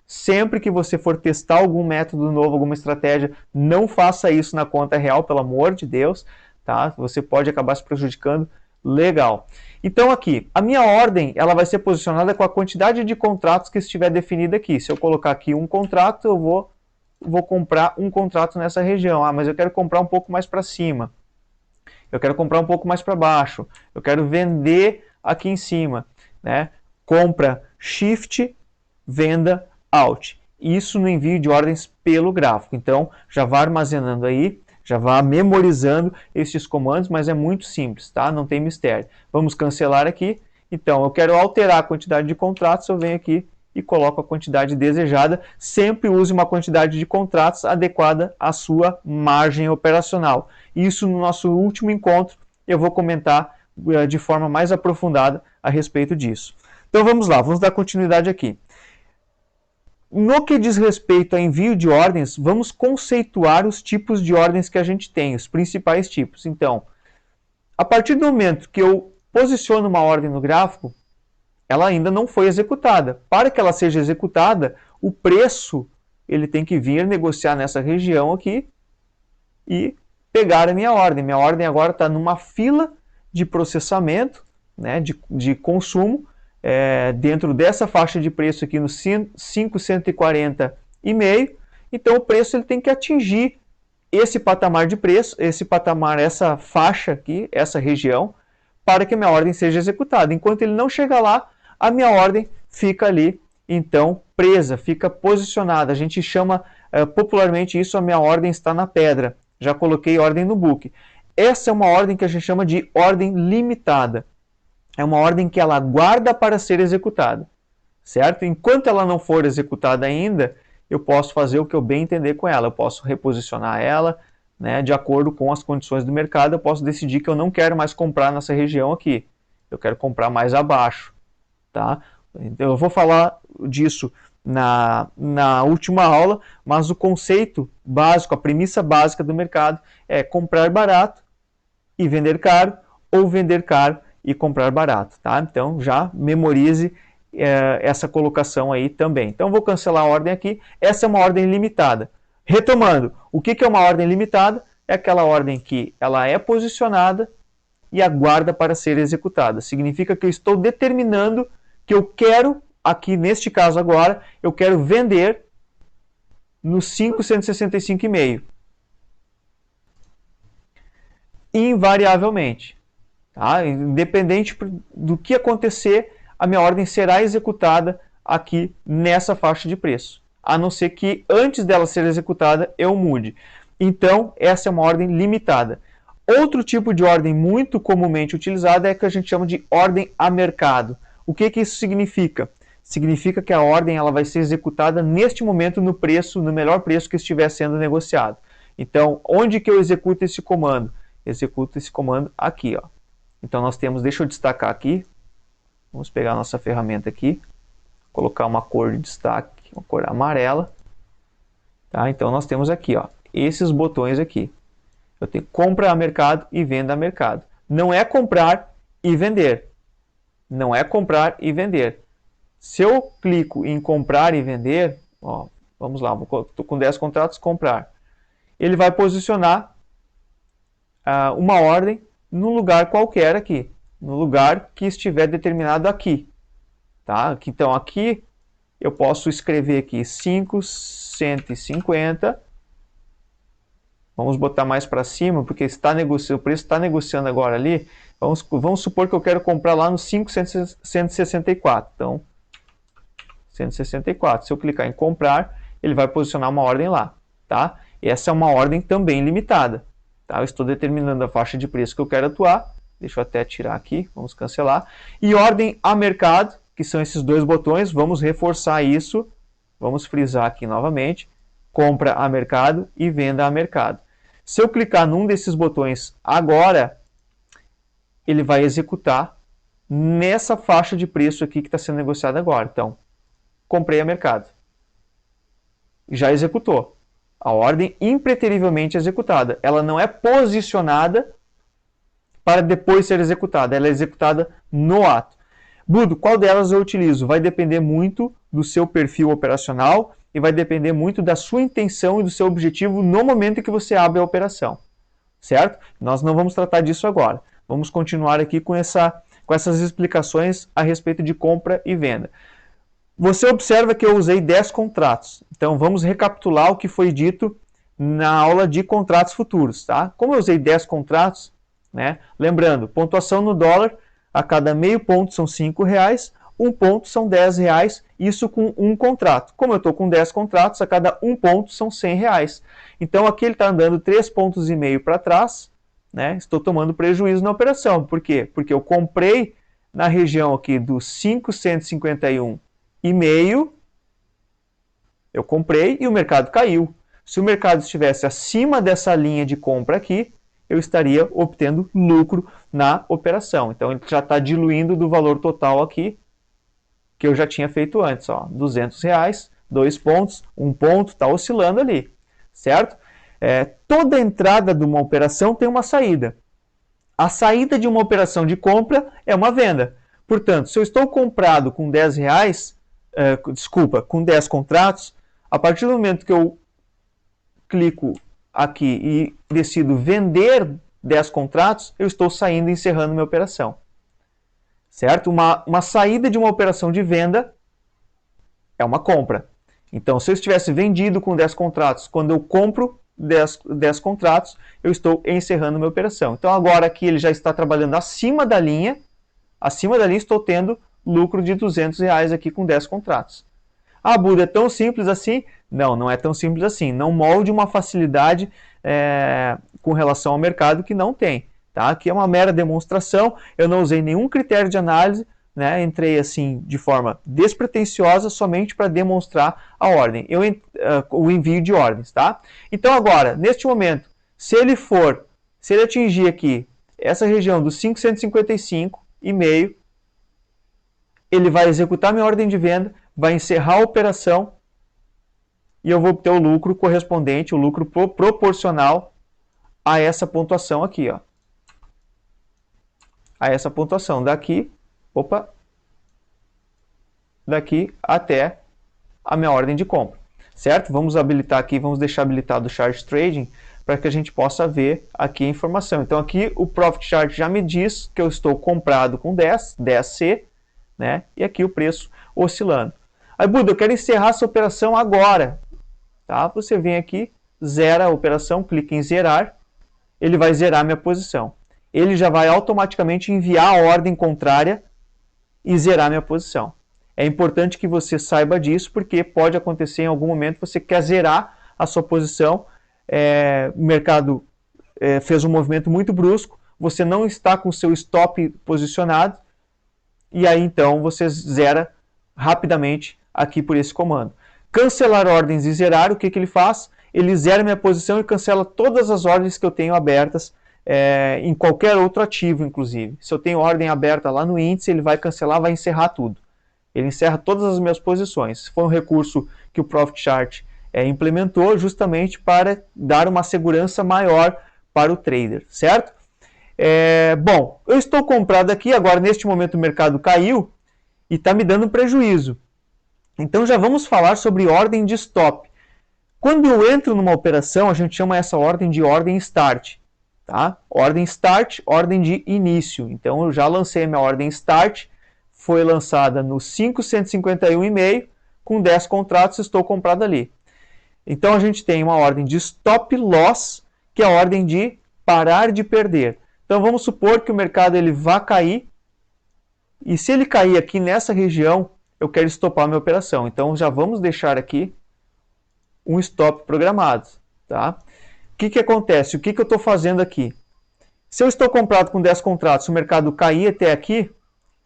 Sempre que você for testar algum método novo, alguma estratégia, não faça isso na conta real, pelo amor de Deus, tá? Você pode acabar se prejudicando legal. Então aqui, a minha ordem, ela vai ser posicionada com a quantidade de contratos que estiver definida aqui. Se eu colocar aqui um contrato, eu vou comprar um contrato nessa região. Ah, mas eu quero comprar um pouco mais para cima. Eu quero comprar um pouco mais para baixo. Eu quero vender aqui em cima, né? Compra shift, venda out. Isso no envio de ordens pelo gráfico. Então, já vá armazenando aí, já vá memorizando esses comandos, mas é muito simples, tá? Não tem mistério. Vamos cancelar aqui. Então, eu quero alterar a quantidade de contratos, eu venho aqui e coloco a quantidade desejada. Sempre use uma quantidade de contratos adequada à sua margem operacional. Isso no nosso último encontro eu vou comentar de forma mais aprofundada a respeito disso. Então vamos lá, vamos dar continuidade aqui. No que diz respeito a envio de ordens, vamos conceituar os tipos de ordens que a gente tem, os principais tipos. Então, a partir do momento que eu posiciono uma ordem no gráfico, ela ainda não foi executada. Para que ela seja executada, o preço ele tem que vir negociar nessa região aqui e pegar a minha ordem. Minha ordem agora está numa fila de processamento, né, de consumo, dentro dessa faixa de preço aqui no 5,140,5. Então o preço ele tem que atingir esse patamar de preço, esse patamar, essa faixa aqui, essa região, para que a minha ordem seja executada. Enquanto ele não chega lá, a minha ordem fica ali, então, presa, fica posicionada. A gente chama popularmente isso, a minha ordem está na pedra. Já coloquei ordem no book. Essa é uma ordem que a gente chama de ordem limitada. É uma ordem que ela aguarda para ser executada, certo? Enquanto ela não for executada ainda, eu posso fazer o que eu bem entender com ela. Eu posso reposicionar ela, né, de acordo com as condições do mercado. Eu posso decidir que eu não quero mais comprar nessa região aqui. Eu quero comprar mais abaixo, tá? Então, eu vou falar disso na última aula, mas o conceito básico, a premissa básica do mercado é comprar barato e vender caro, ou vender caro e comprar barato, tá? Então já memorize essa colocação aí também. Então vou cancelar a ordem aqui. Essa é uma ordem limitada. Retomando, o que é uma ordem limitada? É aquela ordem que ela é posicionada e aguarda para ser executada. Significa que eu estou determinando que eu quero, aqui neste caso agora, eu quero vender no 5,165,5. Invariavelmente. Tá? Independente do que acontecer, a minha ordem será executada aqui nessa faixa de preço. A não ser que antes dela ser executada eu mude. Então, essa é uma ordem limitada. Outro tipo de ordem muito comumente utilizada é a que a gente chama de ordem a mercado. O que isso significa? Significa que a ordem ela vai ser executada neste momento no preço, no melhor preço que estiver sendo negociado. Então, onde que eu executo esse comando? Executo esse comando aqui, ó. Então nós temos, deixa eu destacar aqui, vamos pegar a nossa ferramenta aqui, colocar uma cor de destaque, uma cor amarela, tá? Então nós temos aqui, ó, esses botões aqui. Eu tenho compra a mercado e venda a mercado. Não é comprar e vender. Não é comprar e vender. Se eu clico em comprar e vender, ó, vamos lá, estou com 10 contratos, comprar. Ele vai posicionar uma ordem num lugar qualquer aqui, no lugar que estiver determinado aqui, tá? Então aqui eu posso escrever aqui 5,150, vamos botar mais para cima, porque está negociando, o preço está negociando agora ali Vamos supor que eu quero comprar lá no 5,164. Então, 164. Se eu clicar em comprar, ele vai posicionar uma ordem lá. Tá? Essa é uma ordem também limitada. Tá? Eu estou determinando a faixa de preço que eu quero atuar. Deixa eu até tirar aqui, vamos cancelar. E ordem a mercado, que são esses dois botões, vamos reforçar isso. Vamos frisar aqui novamente. Compra a mercado e venda a mercado. Se eu clicar num desses botões agora, ele vai executar nessa faixa de preço aqui que está sendo negociada agora. Então, comprei a mercado. Já executou. A ordem impreterivelmente executada. Ela não é posicionada para depois ser executada. Ela é executada no ato. Budo, qual delas eu utilizo? Vai depender muito do seu perfil operacional e vai depender muito da sua intenção e do seu objetivo no momento em que você abre a operação. Certo? Nós não vamos tratar disso agora. Vamos continuar aqui com essas explicações a respeito de compra e venda. Você observa que eu usei 10 contratos. Então, vamos recapitular o que foi dito na aula de contratos futuros. Tá? Como eu usei 10 contratos, né? Lembrando, pontuação no dólar, a cada meio ponto são R$5, um ponto são R$10, isso com um contrato. Como eu estou com 10 contratos, a cada um ponto são R$100. Então, aqui ele está andando 3,5 pontos para trás, né? Estou tomando prejuízo na operação. Por quê? Porque eu comprei na região aqui do 551,5, eu comprei e o mercado caiu. Se o mercado estivesse acima dessa linha de compra aqui, eu estaria obtendo lucro na operação. Então, ele já está diluindo do valor total aqui, que eu já tinha feito antes. Ó, R$200, 2 pontos, 1 ponto, está oscilando ali, certo? Toda entrada de uma operação tem uma saída. A saída de uma operação de compra é uma venda. Portanto, se eu estou comprado com R$10, com 10 contratos, a partir do momento que eu clico aqui e decido vender 10 contratos, eu estou saindo e encerrando minha operação. Certo? Uma saída de uma operação de venda é uma compra. Então, se eu estivesse vendido com 10 contratos, quando eu compro 10 contratos, eu estou encerrando minha operação. Então, agora aqui ele já está trabalhando acima da linha estou tendo lucro de R$200 aqui com 10 contratos. Ah, Buda, é tão simples assim? Não, não é tão simples assim. Não molde uma facilidade com relação ao mercado que não tem. Tá? Aqui é uma mera demonstração, eu não usei nenhum critério de análise, né? Entrei assim de forma despretensiosa somente para demonstrar a ordem, o envio de ordens. Tá? Então agora, neste momento, se ele atingir aqui essa região dos 555,5, ele vai executar minha ordem de venda, vai encerrar a operação e eu vou obter o lucro correspondente, o lucro proporcional a essa pontuação aqui, ó. A essa pontuação daqui até a minha ordem de compra, certo? Vamos habilitar aqui, vamos deixar habilitado o Chart Trading para que a gente possa ver aqui a informação. Então aqui o Profit Chart já me diz que eu estou comprado com 10C, né? E aqui o preço oscilando. Aí, Buda, eu quero encerrar essa operação agora. Tá? Você vem aqui, zera a operação, clica em zerar, ele vai zerar minha posição. Ele já vai automaticamente enviar a ordem contrária e zerar minha posição. É importante que você saiba disso, porque pode acontecer em algum momento você quer zerar a sua posição, o mercado fez um movimento muito brusco, você não está com o seu stop posicionado, e aí então você zera rapidamente aqui por esse comando. Cancelar ordens e zerar, o que ele faz? Ele zera minha posição e cancela todas as ordens que eu tenho abertas em qualquer outro ativo, inclusive. Se eu tenho ordem aberta lá no índice, ele vai cancelar, vai encerrar tudo. Ele encerra todas as minhas posições. Foi um recurso que o Profit Chart implementou justamente para dar uma segurança maior para o trader, certo? Bom, eu estou comprado aqui, agora neste momento o mercado caiu e está me dando prejuízo. Então já vamos falar sobre ordem de stop. Quando eu entro numa operação, a gente chama essa ordem de ordem start. Tá? Ordem start, ordem de início. Então eu já lancei a minha ordem start, foi lançada no 551,5, com 10 contratos, estou comprado ali. Então a gente tem uma ordem de stop loss, que é a ordem de parar de perder. Então vamos supor que o mercado ele vá cair, e se ele cair aqui nessa região, eu quero estopar a minha operação. Então já vamos deixar aqui um stop programado. Tá? O que acontece? O que eu estou fazendo aqui? Se eu estou comprado com 10 contratos, se o mercado cair até aqui,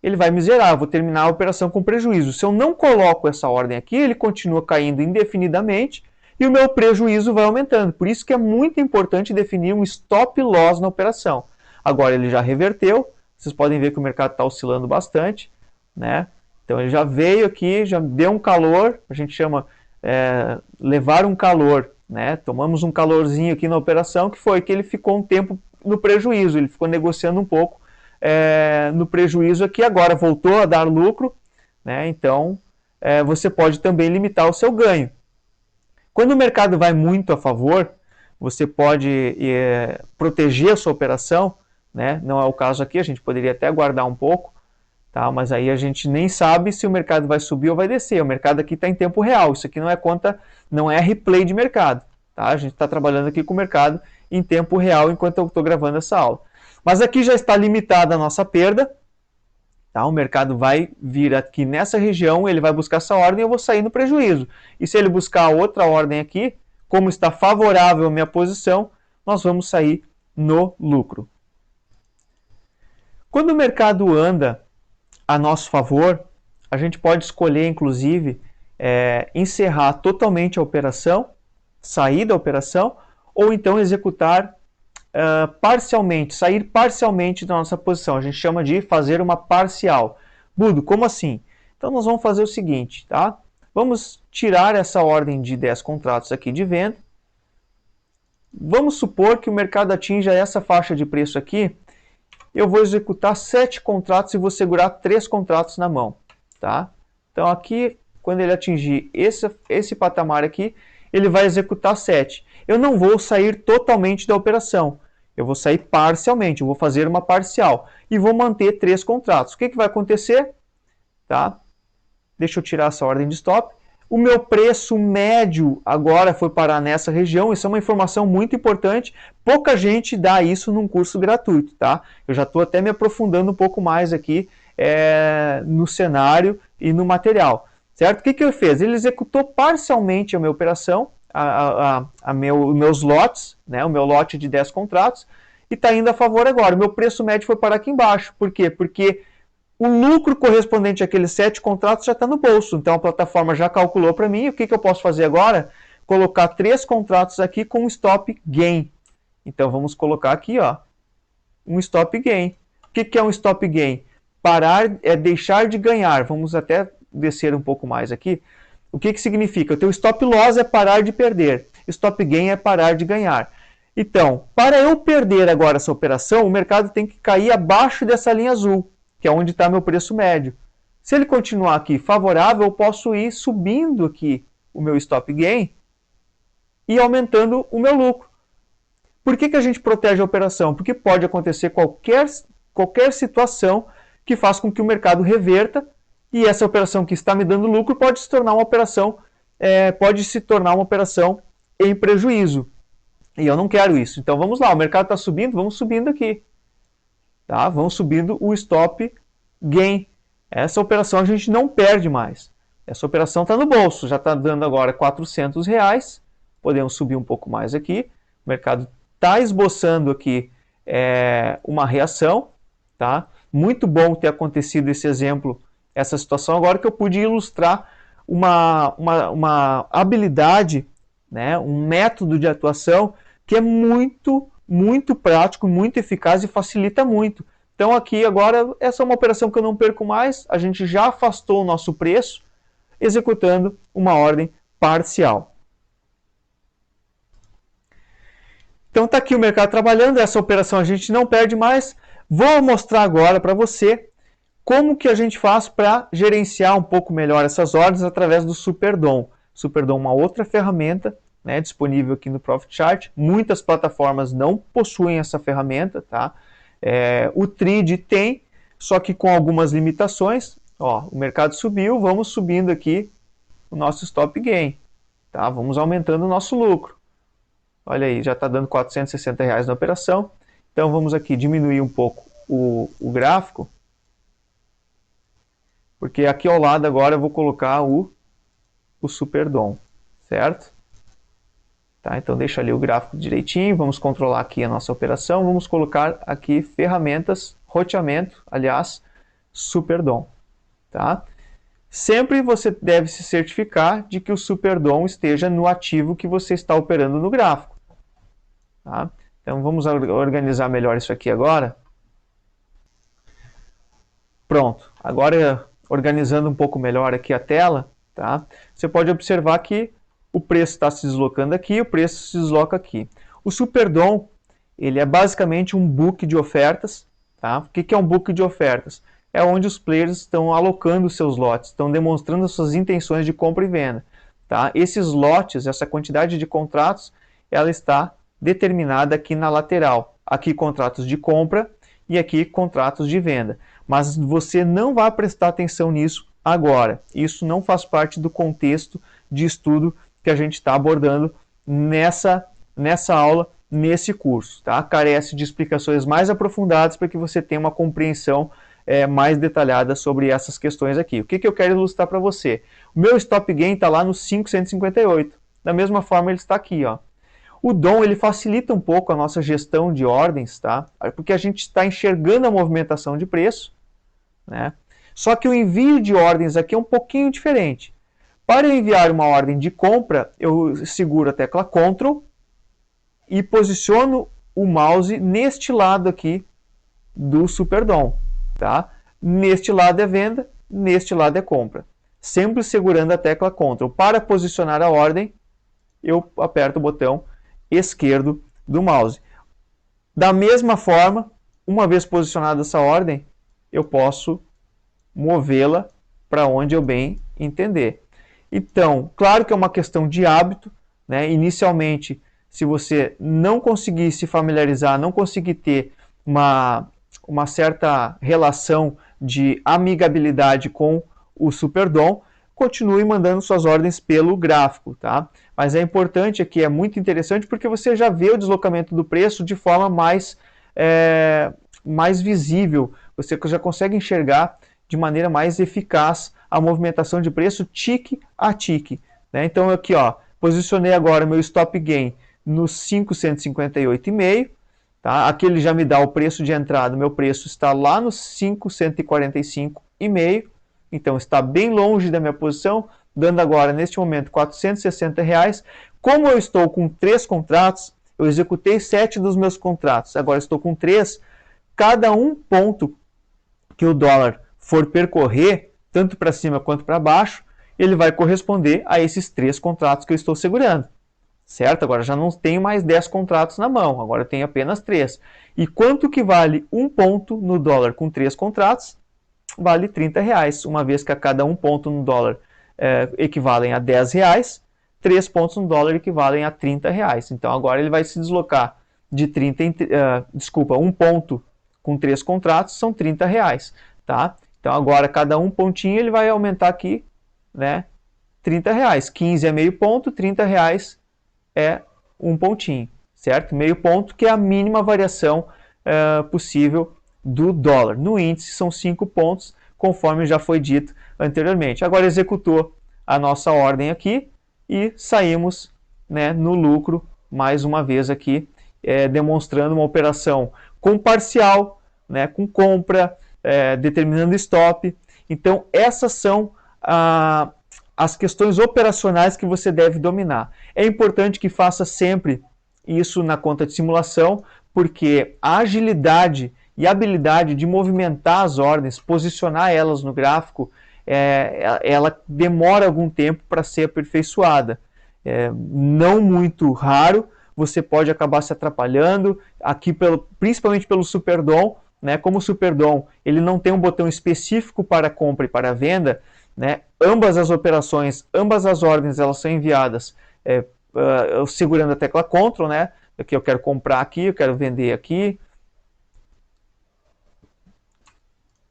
ele vai me zerar, eu vou terminar a operação com prejuízo. Se eu não coloco essa ordem aqui, ele continua caindo indefinidamente e o meu prejuízo vai aumentando. Por isso que é muito importante definir um stop loss na operação. Agora ele já reverteu, vocês podem ver que o mercado está oscilando bastante, né? Então ele já veio aqui, já deu um calor, a gente chama levar um calor, né? Tomamos um calorzinho aqui na operação, que foi que ele ficou um tempo no prejuízo, ele ficou negociando um pouco no prejuízo aqui, agora voltou a dar lucro, né? Então você pode também limitar o seu ganho. Quando o mercado vai muito a favor, você pode proteger a sua operação, né? Não é o caso aqui, a gente poderia até aguardar um pouco, tá? Mas aí a gente nem sabe se o mercado vai subir ou vai descer. O mercado aqui está em tempo real, isso aqui não é conta, não é replay de mercado, tá? A gente está trabalhando aqui com o mercado em tempo real enquanto eu estou gravando essa aula. Mas aqui já está limitada a nossa perda, tá? O mercado vai vir aqui nessa região, ele vai buscar essa ordem e eu vou sair no prejuízo. E se ele buscar outra ordem aqui, como está favorável à minha posição, nós vamos sair no lucro. Quando o mercado anda a nosso favor, a gente pode escolher, inclusive, encerrar totalmente a operação, sair da operação, ou então executar parcialmente, sair parcialmente da nossa posição. A gente chama de fazer uma parcial. Budo, como assim? Então nós vamos fazer o seguinte, tá? Vamos tirar essa ordem de 10 contratos aqui de venda. Vamos supor que o mercado atinja essa faixa de preço aqui. Eu vou executar 7 contratos e vou segurar 3 contratos na mão, tá? Então aqui, quando ele atingir esse patamar aqui, ele vai executar 7. Eu não vou sair totalmente da operação, eu vou sair parcialmente, eu vou fazer uma parcial e vou manter 3 contratos. O que vai acontecer? Tá? Deixa eu tirar essa ordem de stop. O meu preço médio agora foi parar nessa região. Isso é uma informação muito importante. Pouca gente dá isso num curso gratuito, tá? Eu já estou até me aprofundando um pouco mais aqui no cenário e no material, certo? O que ele fez? Ele executou parcialmente a minha operação, meus lotes, né? O meu lote de 10 contratos, e está indo a favor agora. O meu preço médio foi parar aqui embaixo. Por quê? Porque o lucro correspondente àqueles 7 contratos já está no bolso. Então a plataforma já calculou para mim. O que eu posso fazer agora? Colocar 3 contratos aqui com um stop gain. Então vamos colocar aqui, ó, um stop gain. O que é um stop gain? Parar é deixar de ganhar. Vamos até descer um pouco mais aqui. O que significa? O teu stop loss é parar de perder. Stop gain é parar de ganhar. Então, para eu perder agora essa operação, o mercado tem que cair abaixo dessa linha azul, que é onde está meu preço médio. Se ele continuar aqui favorável, eu posso ir subindo aqui o meu stop gain e aumentando o meu lucro. Por que a gente protege a operação? Porque pode acontecer qualquer situação que faça com que o mercado reverta e essa operação que está me dando lucro pode se tornar uma operação, em prejuízo. E eu não quero isso. Então vamos lá, o mercado está subindo, vamos subindo aqui. Tá? Vamos subindo o stop gain. Essa operação a gente não perde mais. Essa operação está no bolso, já está dando agora R$400. Podemos subir um pouco mais aqui. O mercado está esboçando aqui uma reação. Tá? Muito bom ter acontecido esse exemplo, essa situação agora, que eu pude ilustrar uma habilidade, né? Um método de atuação que é muito prático, muito eficaz e facilita muito. Então aqui agora, essa é uma operação que eu não perco mais, a gente já afastou o nosso preço, executando uma ordem parcial. Então está aqui o mercado trabalhando, essa operação a gente não perde mais. Vou mostrar agora para você como que a gente faz para gerenciar um pouco melhor essas ordens através do SuperDom. SuperDom é uma outra ferramenta, né, disponível aqui no Profit Chart. Muitas plataformas não possuem essa ferramenta, tá? O Trade tem, só que com algumas limitações. Ó, o mercado subiu, vamos subindo aqui o nosso stop gain, tá? Vamos aumentando o nosso lucro. Olha aí, já está dando R$460 na operação. Então vamos aqui diminuir um pouco o gráfico, porque aqui ao lado agora eu vou colocar o SuperDOM, certo? Tá, então deixa ali o gráfico direitinho, vamos controlar aqui a nossa operação, vamos colocar aqui ferramentas, roteamento, aliás, SuperDOM. Tá? Sempre você deve se certificar de que o SuperDOM esteja no ativo que você está operando no gráfico. Tá? Então vamos organizar melhor isso aqui agora. Pronto, agora organizando um pouco melhor aqui a tela, tá? Você pode observar que o preço está se deslocando aqui, o preço se desloca aqui. O SuperDOM, ele é basicamente um book de ofertas. Tá? O que é um book de ofertas? É onde os players estão alocando seus lotes, estão demonstrando as suas intenções de compra e venda. Tá? Esses lotes, essa quantidade de contratos, ela está determinada aqui na lateral. Aqui contratos de compra e aqui contratos de venda. Mas você não vai prestar atenção nisso agora. Isso não faz parte do contexto de estudo que a gente está abordando nessa aula, nesse curso. Tá? Carece de explicações mais aprofundadas para que você tenha uma compreensão mais detalhada sobre essas questões aqui. O que eu quero ilustrar para você? O meu stop gain está lá no 5,158. Da mesma forma ele está aqui. Ó. O DOM ele facilita um pouco a nossa gestão de ordens, tá? Porque a gente está enxergando a movimentação de preço. Né? Só que o envio de ordens aqui é um pouquinho diferente. Para eu enviar uma ordem de compra, eu seguro a tecla Ctrl e posiciono o mouse neste lado aqui do SuperDOM. Tá? Neste lado é venda, neste lado é compra. Sempre segurando a tecla Ctrl. Para posicionar a ordem, eu aperto o botão esquerdo do mouse. Da mesma forma, uma vez posicionada essa ordem, eu posso movê-la para onde eu bem entender. Então, claro que é uma questão de hábito, né? Inicialmente, se você não conseguir se familiarizar, não conseguir ter uma certa relação de amigabilidade com o SuperDOM, continue mandando suas ordens pelo gráfico, tá? Mas é importante aqui, é muito interessante, porque você já vê o deslocamento do preço de forma mais visível, você já consegue enxergar de maneira mais eficaz a movimentação de preço tique a tique. Né? Então aqui, ó, posicionei agora meu stop gain no 558,5. Tá? Aqui ele já me dá o preço de entrada, meu preço está lá no 545,5. Então está bem longe da minha posição, dando agora neste momento R$460. Como eu estou com 3 contratos, eu executei 7 dos meus contratos, agora estou com 3. Cada um ponto que o dólar for percorrer, tanto para cima quanto para baixo, ele vai corresponder a esses 3 contratos que eu estou segurando. Certo? Agora já não tenho mais 10 contratos na mão, agora eu tenho apenas 3. E quanto que vale um ponto no dólar com 3 contratos? Vale R$30, uma vez que a cada um ponto no dólar equivalem a R$10, 3 pontos no dólar equivalem a R$30. Então agora ele vai se deslocar de 30 em, um ponto com 3 contratos são R$30. Tá? Então agora cada um pontinho ele vai aumentar aqui, né, R$30. 15 é meio ponto, R$30 é um pontinho, certo? Meio ponto que é a mínima variação possível do dólar. No índice são 5 pontos, conforme já foi dito anteriormente. Agora executou a nossa ordem aqui e saímos, né, no lucro mais uma vez aqui, demonstrando uma operação com parcial, né, com compra, determinando stop. Então essas são as questões operacionais que você deve dominar. É importante que faça sempre isso na conta de simulação, porque a agilidade e habilidade de movimentar as ordens, posicionar elas no gráfico, ela demora algum tempo para ser aperfeiçoada. Não muito raro, você pode acabar se atrapalhando, aqui principalmente pelo SuperDOM, né? Como o SuperDOM ele não tem um botão específico para compra e para venda, né? Ambas as operações, ambas as ordens, elas são enviadas segurando a tecla Ctrl, né? Aqui eu quero comprar aqui, eu quero vender aqui.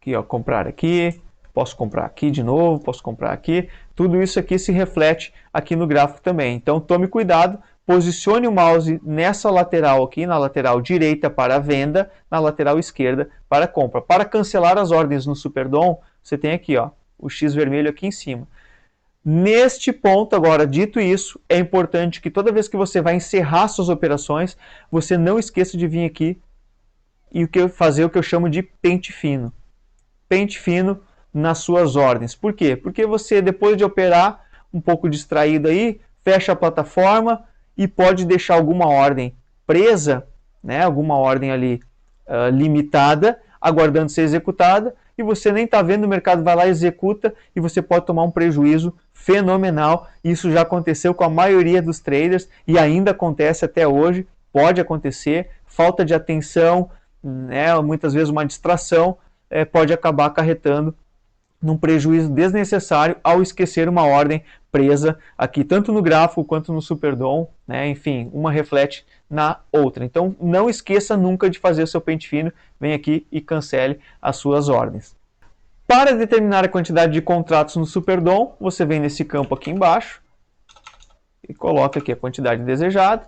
Aqui, ó, comprar aqui, posso comprar aqui de novo, posso comprar aqui. Tudo isso aqui se reflete aqui no gráfico também. Então tome cuidado, posicione o mouse nessa lateral aqui, na lateral direita para a venda, na lateral esquerda para a compra. Para cancelar as ordens no Superdom, você tem aqui, ó, o X vermelho aqui em cima. Neste ponto, agora, dito isso, é importante que toda vez que você vai encerrar suas operações, você não esqueça de vir aqui e fazer o que eu chamo de pente fino. Pente fino nas suas ordens. Por quê? Porque você, depois de operar, um pouco distraído aí, fecha a plataforma e pode deixar alguma ordem presa, né, alguma ordem ali limitada, aguardando ser executada, e você nem está vendo, o mercado vai lá e executa, e você pode tomar um prejuízo fenomenal. Isso já aconteceu com a maioria dos traders, e ainda acontece até hoje, pode acontecer, falta de atenção, né, muitas vezes uma distração, pode acabar acarretando num prejuízo desnecessário ao esquecer uma ordem presa aqui, tanto no gráfico quanto no Superdom, né? Enfim, uma reflete na outra. Então, não esqueça nunca de fazer o seu pente fino, vem aqui e cancele as suas ordens. Para determinar a quantidade de contratos no Superdom, você vem nesse campo aqui embaixo e coloca aqui a quantidade desejada.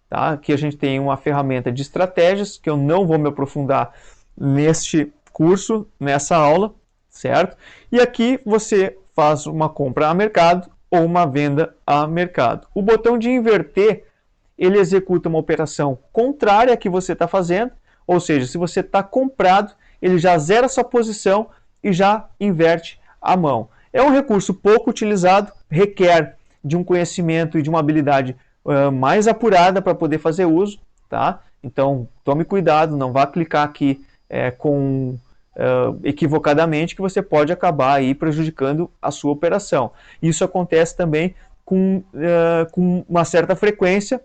Tá? Aqui a gente tem uma ferramenta de estratégias, que eu não vou me aprofundar neste curso, nessa aula, certo? E aqui você faz uma compra a mercado ou uma venda a mercado. O botão de inverter, ele executa uma operação contrária à que você está fazendo, ou seja, se você está comprado, ele já zera sua posição e já inverte a mão. É um recurso pouco utilizado, requer de um conhecimento e de uma habilidade mais apurada para poder fazer uso, tá? Então, tome cuidado, não vá clicar aqui equivocadamente, que você pode acabar aí prejudicando a sua operação. Isso acontece também com uma certa frequência.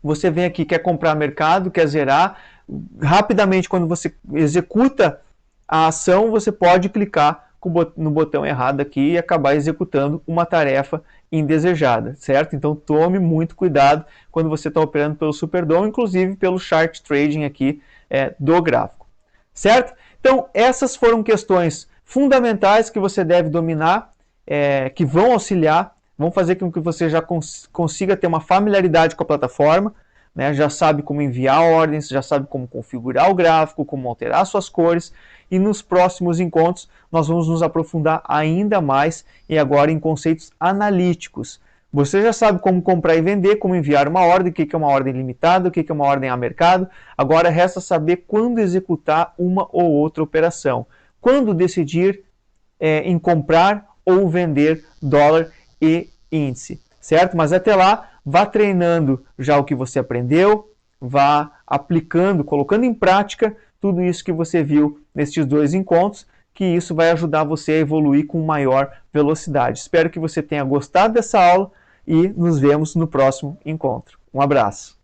Você vem aqui, quer comprar mercado, quer zerar, rapidamente quando você executa a ação, você pode clicar no botão errado aqui e acabar executando uma tarefa indesejada, certo? Então tome muito cuidado quando você está operando pelo Superdom, inclusive pelo chart trading aqui do gráfico, certo? Então essas foram questões fundamentais que você deve dominar, que vão auxiliar, vão fazer com que você já consiga ter uma familiaridade com a plataforma, né? Já sabe como enviar ordens, já sabe como configurar o gráfico, como alterar suas cores, e nos próximos encontros nós vamos nos aprofundar ainda mais e agora em conceitos analíticos. Você já sabe como comprar e vender, como enviar uma ordem, o que é uma ordem limitada, o que é uma ordem a mercado. Agora resta saber quando executar uma ou outra operação, quando decidir em comprar ou vender dólar e índice, certo? Mas até lá, vá treinando já o que você aprendeu, vá aplicando, colocando em prática tudo isso que você viu nestes 2 encontros, que isso vai ajudar você a evoluir com maior velocidade. Espero que você tenha gostado dessa aula e nos vemos no próximo encontro. Um abraço!